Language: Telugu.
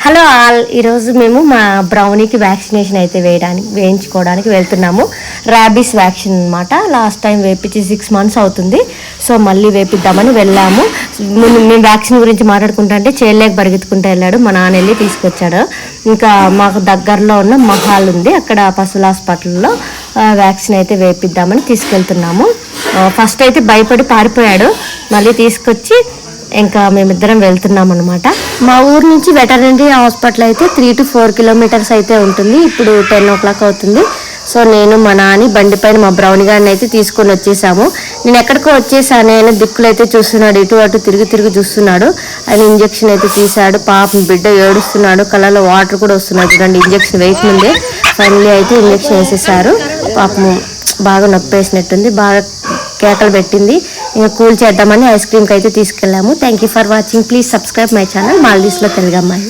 హలో ఆల్, ఈరోజు మేము మా బ్రౌనీకి వ్యాక్సినేషన్ అయితే వేయించుకోవడానికి వెళ్తున్నాము. ర్యాబీస్ వ్యాక్సిన్ అనమాట. లాస్ట్ టైం వేపించి 6 months అవుతుంది. సో మళ్ళీ వేపిద్దామని వెళ్ళాము. మేము వ్యాక్సిన్ గురించి మాట్లాడుకుంటే చేయలేక పరిగెత్తుకుంటూ వెళ్ళాడు. మా నాన్న వెళ్ళి తీసుకొచ్చాడు. ఇంకా మాకు దగ్గరలో ఉన్న మహాల్ ఉంది, అక్కడ పశువుల హాస్పిటల్లో వ్యాక్సిన్ అయితే వేపిద్దామని తీసుకెళ్తున్నాము. ఫస్ట్ అయితే భయపడి పారిపోయాడు, మళ్ళీ తీసుకొచ్చి ఇంకా మేమిద్దరం వెళ్తున్నాం అనమాట. మా ఊరు నుంచి వెటర్నరీ హాస్పిటల్ అయితే 3 to 4 kilometers అయితే ఉంటుంది. ఇప్పుడు 10 o'clock అవుతుంది. సో నేను మా నాని బండి పైన మా బ్రౌని గారిని అయితే తీసుకొని వచ్చేసాము. నేను ఎక్కడికో వచ్చేసాను, ఆయన దిక్కులు అయితే చూస్తున్నాడు, ఇటు అటు తిరిగి చూస్తున్నాడు. ఆయన ఇంజక్షన్ అయితే తీశాడు. పాపం బిడ్డ ఏడుస్తున్నాడు, కళ్ళలో వాటర్ కూడా వస్తున్నాయి చూడండి. ఇంజక్షన్ వేయకముందే ఫైనల్లీ అయితే ఇంజక్షన్ వేసేసారు. పాపం బాగా నొప్పి వేసినట్టుంది, బాగా కేకలు పెట్టింది. ఇంకా కూల్ చేద్దామని ఐస్ క్రీమ్కి అయితే తీసుకెళ్ళాము. Thank you for watching. Please subscribe my channel మాల్దీవ్స్లో తెలుగు అమ్మాయి.